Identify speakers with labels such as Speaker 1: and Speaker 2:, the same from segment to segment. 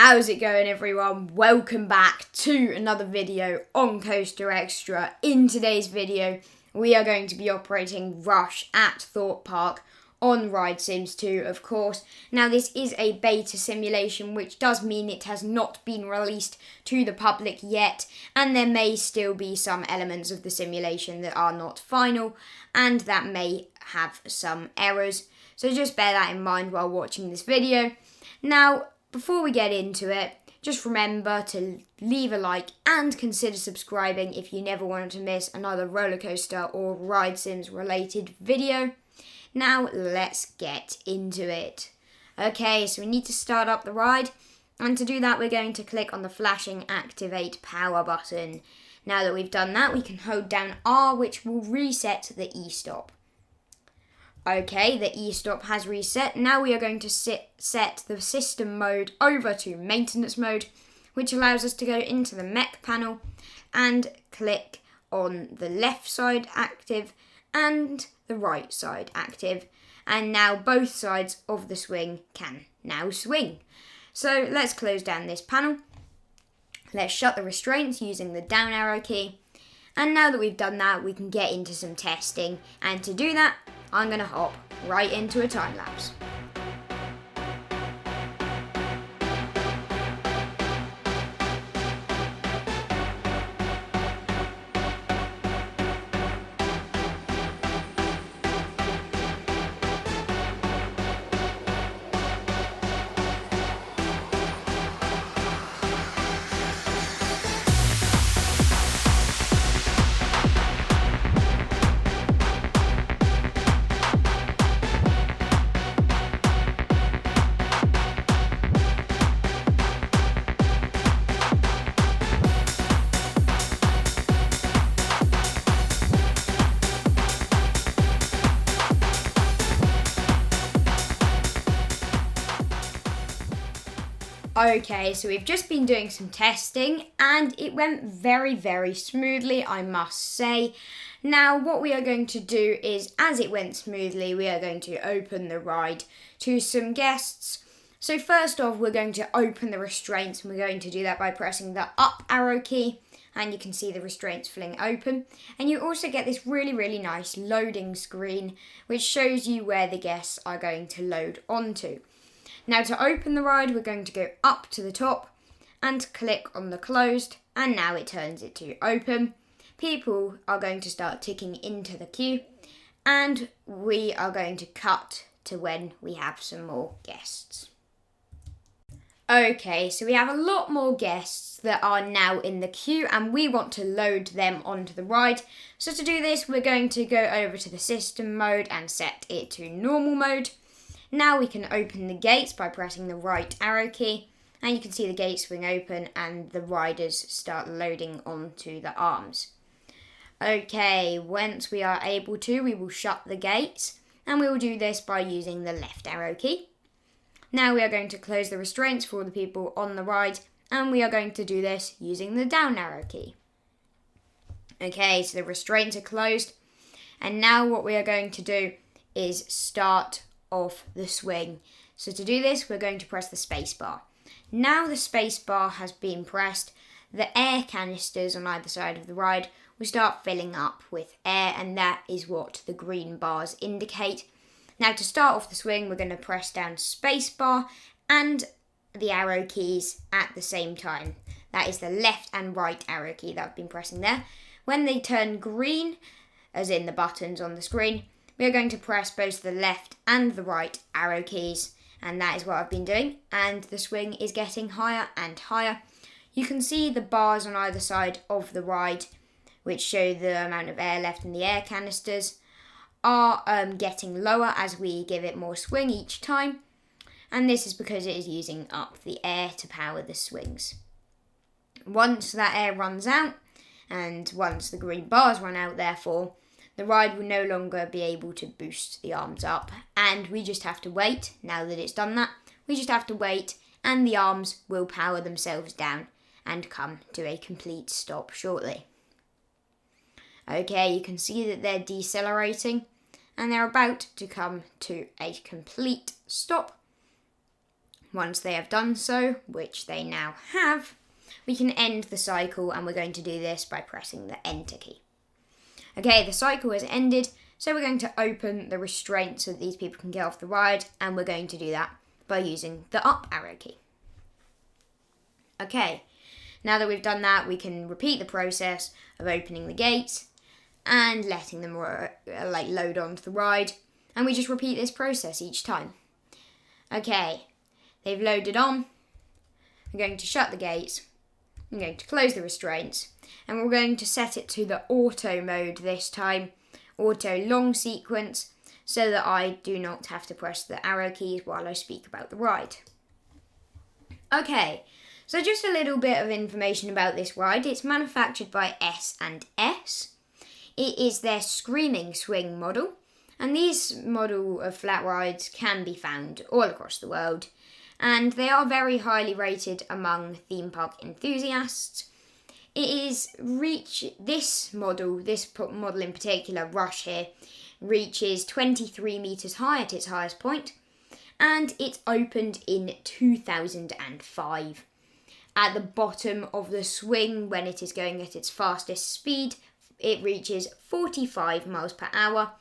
Speaker 1: How's it going, everyone? Welcome back to another video on Coaster Xtra. In today's video, we are going to be operating Rush at Thorpe Park on Ride Sims 2, of course. Now, this is a beta simulation, which does mean it has not been released to the public yet, and there may still be some elements of the simulation that are not final, and that may have some errors. So just bear that in mind while watching this video. Now, before we get into it, just remember to leave a like and consider subscribing if you never wanted to miss another roller coaster or Ride Sims related video. Now let's get into it. Okay, so we need to start up the ride, and to do that we're going to click on the flashing activate power button. Now that we've done that, we can hold down R, which will reset the e-stop. Okay, the e-stop has reset. Now we are going to set the system mode over to maintenance mode, which allows us to go into the mech panel and click on the left side active and the right side active. And now both sides of the swing can now swing. So let's close down this panel. Let's shut the restraints using the down arrow key. And now that we've done that, we can get into some testing. And to do that, I'm going to hop right into a time lapse. Okay, so we've just been doing some testing and it went very smoothly, I must say. Now what we are going to do is, as it went smoothly, we are going to open the ride to some guests. So first off, we're going to open the restraints, and we're going to do that by pressing the up arrow key, and you can see the restraints fling open. And you also get this really nice loading screen, which shows you where the guests are going to load onto. Now to open the ride, we're going to go up to the top and click on the closed, and now it turns it to open. People are going to start ticking into the queue, and we are going to cut to when we have some more guests. Okay, so we have a lot more guests that are now in the queue, and we want to load them onto the ride. So to do this, we're going to go over to the system mode and set it to normal mode. Now we can open the gates by pressing the right arrow key, and you can see the gates swing open and the riders start loading onto the arms. Okay, once we are able to, we will shut the gates, and we will do this by using the left arrow key. Now we are going to close the restraints for the people on the ride, and we are going to do this using the down arrow key. Okay, so the restraints are closed, and now what we are going to do is start off the swing. So to do this, we're going to press the space bar. Now the space bar has been pressed, the air canisters on either side of the ride will start filling up with air, and that is what the green bars indicate. Now to start off the swing, we're going to press down space bar and the arrow keys at the same time. That is the left and right arrow key that I've been pressing there. When they turn green, as in the buttons on the screen, we are going to press both the left and the right arrow keys, and that is what I've been doing, and the swing is getting higher and higher. You can see the bars on either side of the ride, which show the amount of air left in the air canisters, are getting lower as we give it more swing each time, and this is because it is using up the air to power the swings. Once that air runs out, and once the green bars run out therefore, the ride will no longer be able to boost the arms up, and we just have to wait. Now that it's done that, we just have to wait, and the arms will power themselves down and come to a complete stop shortly. Okay, you can see that they're decelerating, and they're about to come to a complete stop. Once they have done so, which they now have, we can end the cycle, and we're going to do this by pressing the enter key. Okay, the cycle has ended, so we're going to open the restraint so that these people can get off the ride, and we're going to do that by using the up arrow key. Okay, now that we've done that, we can repeat the process of opening the gates and letting them load onto the ride, and we just repeat this process each time. Okay, they've loaded on. We're going to shut the gates. I'm going to close the restraints, and we're going to set it to the auto mode this time, auto long sequence, so that I do not have to press the arrow keys while I speak about the ride. Okay, so just a little bit of information about this ride. It's manufactured by S&S. It is their Screamin Swing model, and these model of flat rides can be found all across the world, and they are very highly rated among theme park enthusiasts. This model in particular, Rush here, reaches 23 metres high at its highest point, and it opened in 2005. At the bottom of the swing, when it is going at its fastest speed, it reaches 45 miles per hour,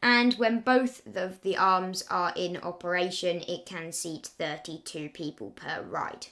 Speaker 1: and when both of the arms are in operation, it can seat 32 people per ride.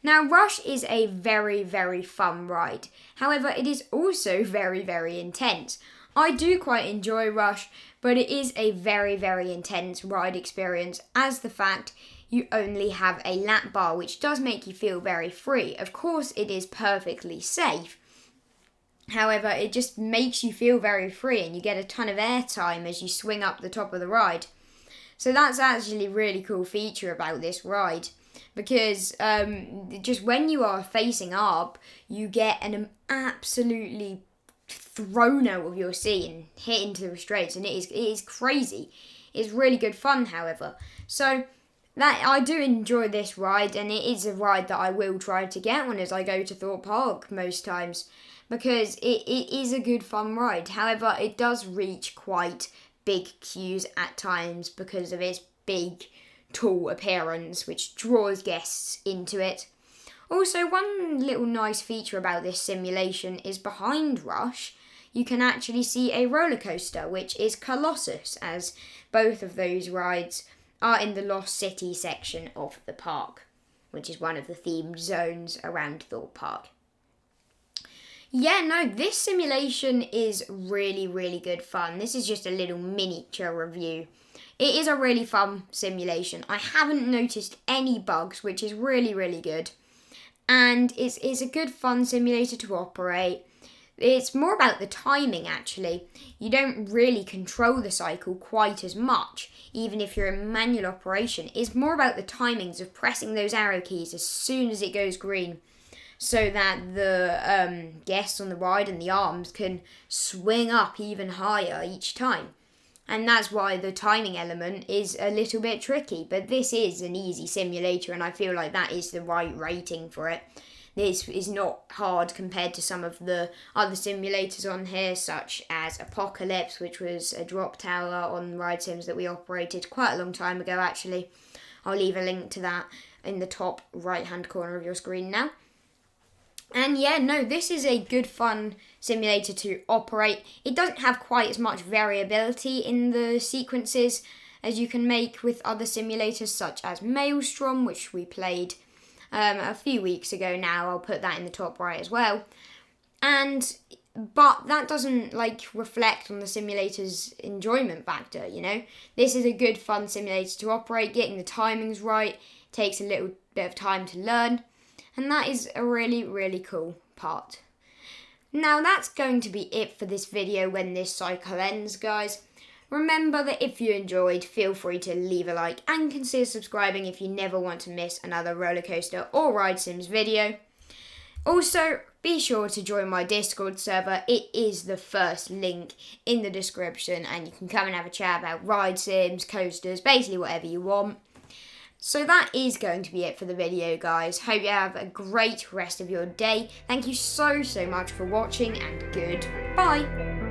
Speaker 1: Now, Rush is a very, very fun ride. However, it is also very, very intense. I do quite enjoy Rush, but it is a very, very intense ride experience, as the fact you only have a lap bar, which does make you feel very free. Of course, it is perfectly safe. However, it just makes you feel very free, and you get a ton of airtime as you swing up the top of the ride. So that's actually a really cool feature about this ride, because just when you are facing up, you get an absolutely thrown out of your seat and hit into the restraints, and it is crazy. It's really good fun, however. So that I do enjoy this ride, and it is a ride that I will try to get on as I go to Thorpe Park most times, because it is a good fun ride. However, it does reach quite big queues at times because of its big, tall appearance, which draws guests into it. Also, one little nice feature about this simulation is behind Rush, you can actually see a roller coaster, which is Colossus, as both of those rides are in the Lost City section of the park, which is one of the themed zones around Thorpe Park. Yeah, no, this simulation is really, really good fun. This is just a little miniature review. It is a really fun simulation. I haven't noticed any bugs, which is really, really good. And it's a good fun simulator to operate. It's more about the timing, actually. You don't really control the cycle quite as much, even if you're in manual operation. It's more about the timings of pressing those arrow keys as soon as it goes green, so that the guests on the ride and the arms can swing up even higher each time. And that's why the timing element is a little bit tricky, but this is an easy simulator, and I feel like that is the right rating for it. This is not hard compared to some of the other simulators on here, such as Apocalypse, which was a drop tower on Ride Sims that we operated quite a long time ago, actually. I'll leave a link to that in the top right-hand corner of your screen now. And yeah, no, this is a good fun simulator to operate. It doesn't have quite as much variability in the sequences as you can make with other simulators such as Maelstrom, which we played a few weeks ago now. I'll put that in the top right as well. But that doesn't reflect on the simulator's enjoyment factor, you know. This is a good fun simulator to operate. Getting the timings right takes a little bit of time to learn. And that is a really, really cool part. Now that's going to be it for this video when this cycle ends, guys. Remember that if you enjoyed, feel free to leave a like and consider subscribing if you never want to miss another roller coaster or Ride Sims video. Also, be sure to join my Discord server. It is the first link in the description, and you can come and have a chat about Ride Sims, coasters, basically whatever you want. So that is going to be it for the video, guys. Hope you have a great rest of your day. Thank you so much for watching, and goodbye.